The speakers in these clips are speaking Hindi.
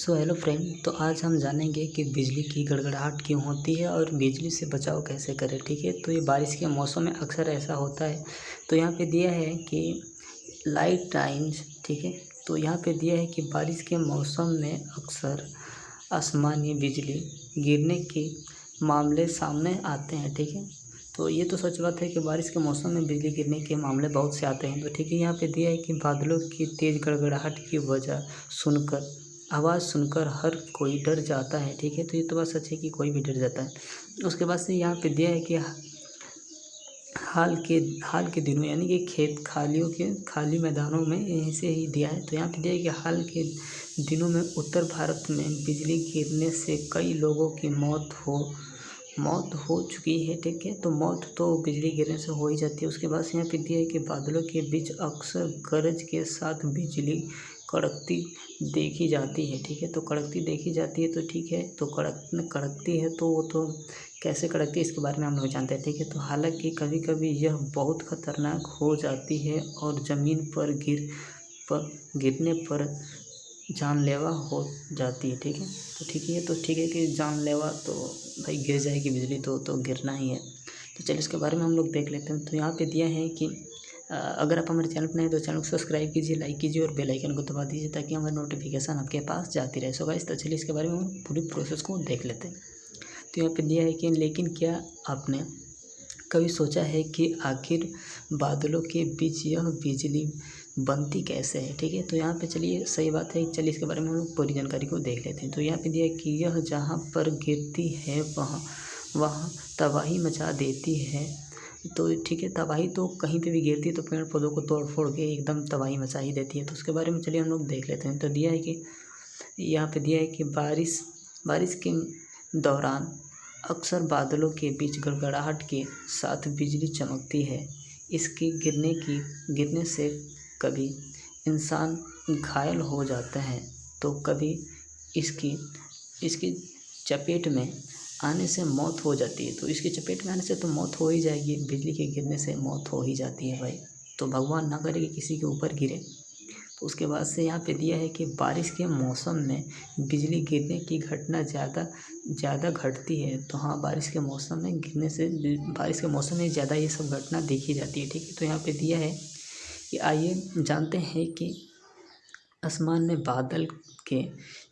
सो हेलो फ्रेंड, तो आज हम जानेंगे कि बिजली की गड़गड़ाहट क्यों होती है और बिजली से बचाव कैसे करें। ठीक है, तो ये बारिश के मौसम में अक्सर ऐसा होता है। तो यहाँ पे दिया है कि लाइट टाइम्स, ठीक है, तो यहाँ पे दिया है कि बारिश के मौसम में अक्सर आसमानी बिजली गिरने के मामले सामने आते हैं। ठीक है, तो ये तो सच बात है कि बारिश के मौसम में बिजली गिरने के मामले बहुत से आते हैं। तो ठीक है, यहाँ पे दिया है कि बादलों की तेज़ गड़गड़ाहट की वजह सुनकर आवाज़ सुनकर हर कोई डर जाता है। ठीक है, तो ये तो बात सच है कि कोई भी डर जाता है। उसके बाद से यहाँ पे दिया है कि हाल के दिनों यानी कि खेत खाली मैदानों में ऐसे ही दिया है। तो यहाँ पे दिया है कि हाल के दिनों में उत्तर भारत में बिजली गिरने से कई लोगों की मौत हो चुकी है। ठीक है, तो मौत तो बिजली गिरने से हो ही जाती है। उसके बाद से यहाँ पे दिया है कि बादलों के बीच अक्सर गरज के साथ बिजली कड़कती देखी जाती है। ठीक है, तो कड़कती देखी जाती है, तो ठीक है, तो कड़कती है तो वो तो कैसे कड़कती है इसके बारे में हम लोग जानते हैं। ठीक है, तो हालांकि कभी कभी यह बहुत खतरनाक हो जाती है और ज़मीन पर गिरने पर जानलेवा हो जाती है। ठीक है, तो ठीक है कि जानलेवा तो भाई गिर जाएगी बिजली तो गिरना ही है। तो चलिए इसके बारे में हम लोग देख लेते हैं। तो यहाँ पे दिया है कि अगर आप हमारे चैनल पर नए हैं तो चैनल को सब्सक्राइब कीजिए, लाइक कीजिए और बेल आइकन को दबा दीजिए ताकि हमारी नोटिफिकेशन आपके पास जाती रहे। सो गाइस, तो चलिए इसके बारे में हम पूरी प्रोसेस को देख लेते हैं। तो यहाँ पे दिया है कि लेकिन क्या आपने कभी सोचा है कि आखिर बादलों के बीच यह बिजली बनती कैसे है। ठीक है, तो यहाँ पे चलिए सही बात है, चलिए इसके बारे में हम लोग पूरी जानकारी को देख लेते हैं। तो यहाँ पे दिया है कि यह जहाँ पर गिरती है वहाँ तबाही मचा देती है। तो ठीक है, तबाही तो कहीं पे भी गिरती है तो पेड़ पौधों को तोड़ फोड़ के एकदम तबाही मचा ही देती है। तो उसके बारे में चलिए हम लोग देख लेते हैं। तो दिया है कि यहाँ पे दिया है कि बारिश के दौरान अक्सर बादलों के बीच गड़गड़ाहट के साथ बिजली चमकती है। इसके गिरने से कभी इंसान घायल हो जाते हैं तो कभी इसकी चपेट में आने से मौत हो जाती है। तो इसकी चपेट में आने से तो मौत हो ही जाएगी, बिजली के गिरने से मौत हो ही जाती है भाई। तो भगवान ना करे कि किसी के ऊपर गिरे। तो उसके बाद से यहाँ पे दिया है कि बारिश के मौसम में बिजली गिरने की घटना ज़्यादा घटती है। तो हाँ, बारिश के मौसम में ज़्यादा ये सब घटना देखी जाती है। ठीक है, तो यहाँ पे दिया है कि आइए जानते हैं कि आसमान में बादल के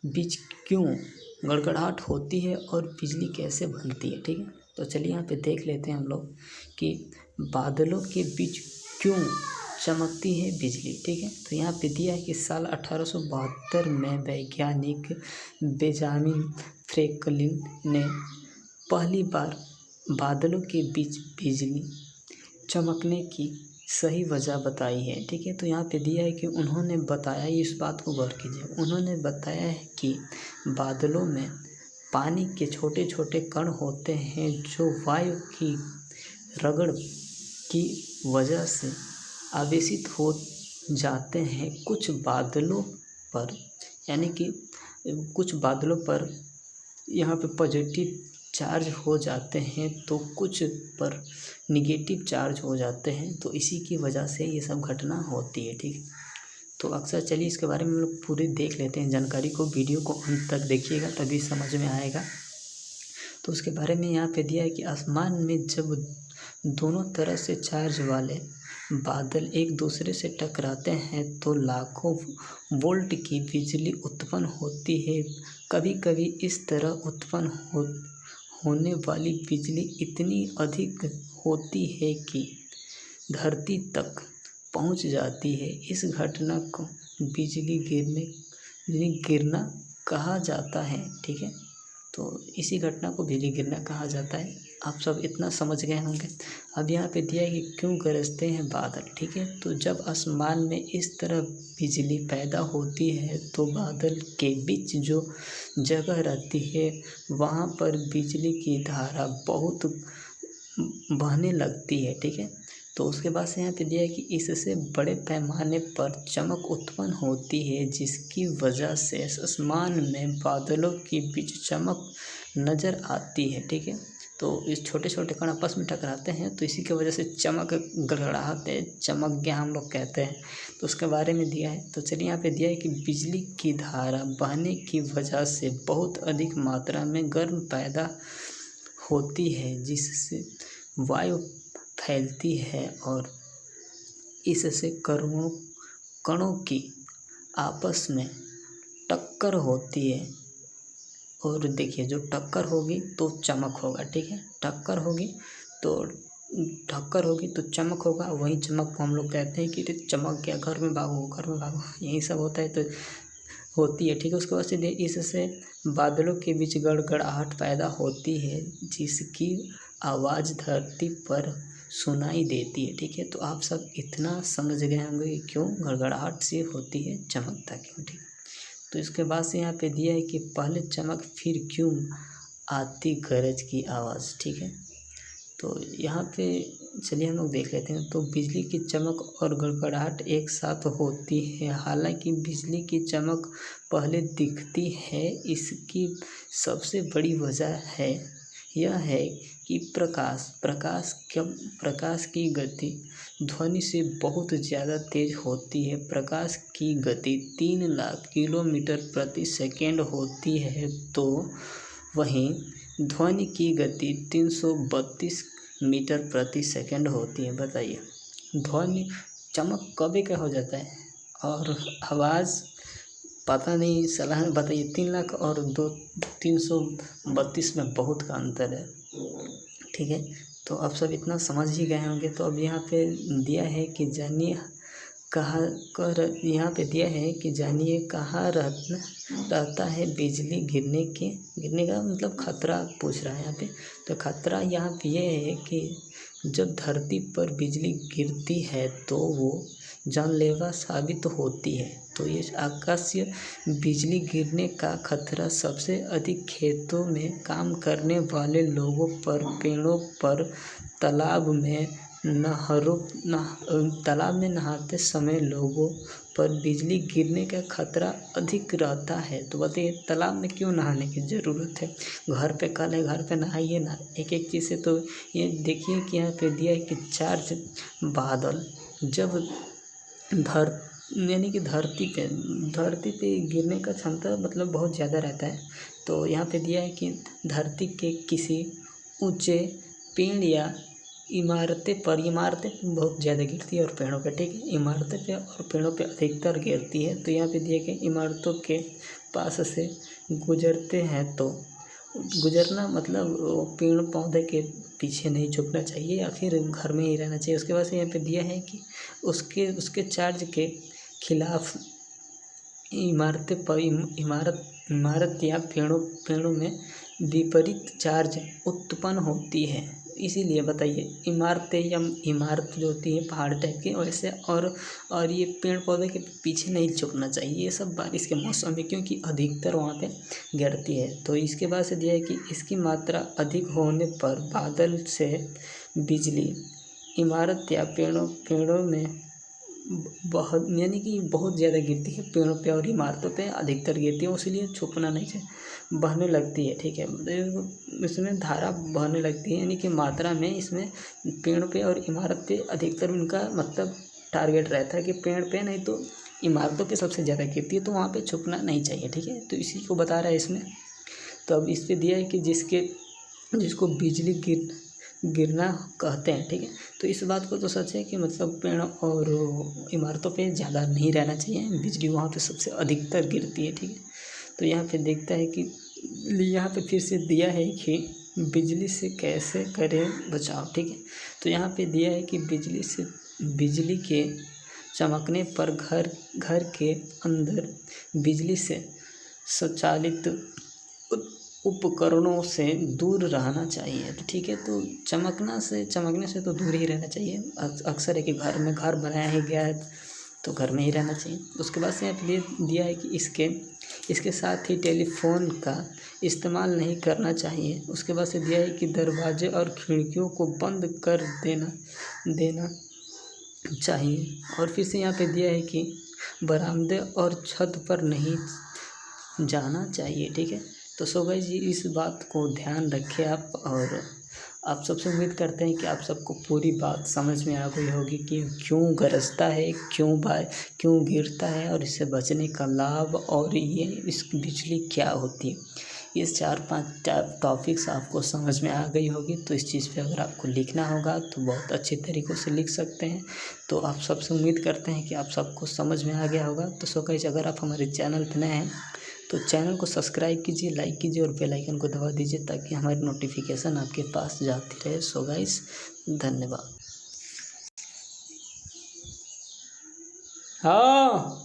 बीच क्यों गड़गड़ाहट होती है और बिजली कैसे बनती है। ठीक है, तो चलिए यहाँ पे देख लेते हैं हम लोग कि बादलों के बीच क्यों चमकती है बिजली। ठीक है, तो यहाँ पे दिया है कि साल 1872 में वैज्ञानिक बेंजामिन फ्रैंकलिन ने पहली बार बादलों के बीच बिजली चमकने की सही वजह बताई है। ठीक है, तो यहाँ पे दिया है कि उन्होंने बताया, इस बात को गौर कीजिए, उन्होंने बताया है कि बादलों में पानी के छोटे छोटे कण होते हैं जो वायु की रगड़ की वजह से आवेशित हो जाते हैं। कुछ बादलों पर यहाँ पे पॉजिटिव चार्ज हो जाते हैं तो कुछ पर निगेटिव चार्ज हो जाते हैं। तो इसी की वजह से ये सब घटना होती है। ठीक है, तो अक्सर चलिए इसके बारे में हम लोग पूरी देख लेते हैं जानकारी को। वीडियो को अंत तक देखिएगा तभी समझ में आएगा। तो उसके बारे में यहाँ पे दिया है कि आसमान में जब दोनों तरह से चार्ज वाले बादल एक दूसरे से टकराते हैं तो लाखों वोल्ट की बिजली उत्पन्न होती है। कभी कभी इस तरह उत्पन्न होने वाली बिजली इतनी अधिक होती है कि धरती तक पहुंच जाती है। इस घटना को बिजली गिरना कहा जाता है। ठीक है, तो इसी घटना को बिजली गिरना कहा जाता है। आप सब इतना समझ गए होंगे। अब यहाँ पे दिया है कि क्यों गरजते हैं बादल। ठीक है, तो जब आसमान में इस तरह बिजली पैदा होती है तो बादल के बीच जो जगह रहती है वहाँ पर बिजली की धारा बहुत बहने लगती है। ठीक है, तो उसके बाद से यहाँ पे दिया है कि इससे बड़े पैमाने पर चमक उत्पन्न होती है जिसकी वजह से आसमान में बादलों के बीच चमक नज़र आती है। ठीक है, तो इस छोटे छोटे कण आपस में टकराते हैं तो इसी की वजह से चमक गड़गड़ाहट चमक गया हम लोग कहते हैं। तो उसके बारे में दिया है। तो चलिए यहाँ पे दिया है कि बिजली की धारा बहने की वजह से बहुत अधिक मात्रा में गर्म पैदा होती है जिससे वायु फैलती है और इससे कणों की आपस में टक्कर होती है। और देखिए जो टक्कर होगी तो चमक होगा, ठीक है। टक्कर होगी तो चमक होगा। वही चमक को हम लोग कहते हैं कि चमक गया, घर में भागो, यही सब होता है तो होती है, ठीक है। उसके बाद से इससे बादलों के बीच गड़गड़ाहट पैदा होती है जिसकी आवाज़ धरती पर सुनाई देती है, ठीक है। तो आप सब इतना समझ गए होंगे क्यों गड़गड़ाहट से होती है, चमकता क्यों, ठीक। तो इसके बाद से यहाँ पे दिया है कि पहले चमक फिर क्यों आती गरज की आवाज़, ठीक है। तो यहाँ पे चलिए हम लोग देख लेते हैं। तो बिजली की चमक और गड़गड़ाहट एक साथ होती है। हालांकि बिजली की चमक पहले दिखती है, इसकी सबसे बड़ी वजह यह है कि प्रकाश की गति ध्वनि से बहुत ज़्यादा तेज होती है। प्रकाश की गति 3 लाख किलोमीटर प्रति सेकेंड होती है तो वहीं ध्वनि की गति 332 मीटर प्रति सेकेंड होती है। बताइए ध्वनि चमक कभी क्या हो जाता है और आवाज़ पता नहीं सलाह में। बताइए 3 लाख और 332 में बहुत का अंतर है, ठीक है। तो आप सब इतना समझ ही गए होंगे। तो अब यहाँ पे दिया है कि जानिए यहाँ पे दिया है कि जानिए कहाँ रहता है बिजली गिरने का मतलब खतरा पूछ रहा है यहाँ पे। तो खतरा यहाँ पे ये है कि जब धरती पर बिजली गिरती है तो वो जानलेवा साबित होती है। तो ये आकाशीय बिजली गिरने का खतरा सबसे अधिक खेतों में काम करने वाले लोगों पर, पेड़ों पर, तालाब में नहाते समय लोगों पर बिजली गिरने का खतरा अधिक रहता है। तो बताइए तालाब में क्यों नहाने की ज़रूरत है, घर पे कल है, घर पे नहाइए ना एक एक चीज़ से। तो ये देखिए कि यहाँ पे दिया है कि चार्ज बादल जब धरती पे गिरने का क्षमता मतलब बहुत ज़्यादा रहता है। तो यहाँ पे दिया है कि धरती के किसी ऊंचे पेड़ या इमारतें बहुत ज़्यादा गिरती है और पेड़ों पे, ठीक है। इमारतें पे और पेड़ों पे अधिकतर गिरती है। तो यहाँ पे दिया कि इमारतों के पास से गुजरते हैं तो गुजरना मतलब पेड़ पौधे के पीछे नहीं झुकना चाहिए या फिर घर में ही रहना चाहिए। उसके बाद से यहाँ पे दिया है कि उसके चार्ज के खिलाफ इमारत या पेड़ों में विपरीत चार्ज उत्पन्न होती है। इसीलिए बताइए इमारत जो होती है पहाड़ टाइप की वैसे और ये पेड़ पौधे के पीछे नहीं झुकना चाहिए। ये सब बारिश के मौसम में क्योंकि अधिकतर वहाँ पे गिरती है। तो इसके बाद से दिया है कि इसकी मात्रा अधिक होने पर बादल से बिजली इमारत या पेड़ों में बहुत ज़्यादा गिरती है। पेड़ों पे और इमारतों पे अधिकतर गिरती है, इसलिए छुपना नहीं चाहिए। बहने लगती है, ठीक है। इसमें धारा बहने लगती है यानी कि मात्रा में इसमें पेड़ पे और इमारत पे अधिकतर उनका मतलब टारगेट रहता है कि पेड़ पे नहीं तो इमारतों पे सबसे ज़्यादा गिरती है, तो वहाँ पे छुपना नहीं चाहिए, ठीक है। तो इसी को बता रहा है इसमें। तो अब इस पे दिया है कि जिसको बिजली गिरना कहते हैं, ठीक है। तो इस बात को तो सच है कि मतलब पेड़ और इमारतों पे ज़्यादा नहीं रहना चाहिए, बिजली वहाँ पे सबसे अधिकतर गिरती है, ठीक है। तो यहाँ पे देखता है कि यहाँ पे फिर से दिया है कि बिजली से कैसे करें बचाव, ठीक है। तो यहाँ पे दिया है कि बिजली के चमकने पर घर के अंदर बिजली से संचालित उपकरणों से दूर रहना चाहिए, तो ठीक है। तो चमकने से तो दूर ही रहना चाहिए। अक्सर है कि घर बनाया ही गया है तो घर में ही रहना चाहिए। उसके बाद से यहाँ पे दिया है कि इसके साथ ही टेलीफोन का इस्तेमाल नहीं करना चाहिए। उसके बाद से दिया है कि दरवाजे और खिड़कियों को बंद कर देना चाहिए। और फिर से यहाँ पे दिया है कि बरामदे और छत पर नहीं जाना चाहिए, ठीक है। तो सो गाइस जी इस बात को ध्यान रखें आप और आप सबसे उम्मीद करते हैं कि आप सबको पूरी बात समझ में आ गई होगी कि क्यों गरजता है, क्यों गिरता है और इससे बचने का लाभ और ये इस बिजली क्या होती है। ये 4-5 टॉपिक्स आपको समझ में आ गई होगी। तो इस चीज़ पे अगर आपको लिखना होगा तो बहुत अच्छे तरीक़ों से लिख सकते हैं। तो आप सबसे उम्मीद करते हैं कि आप सबको समझ में आ गया होगा। तो सो गाइस, अगर आप हमारे चैनल पे नए हैं तो चैनल को सब्सक्राइब कीजिए, लाइक कीजिए और बेल आइकन को दबा दीजिए ताकि हमारी नोटिफिकेशन आपके पास जाती रहे। सो गाइस, धन्यवाद। हाँ।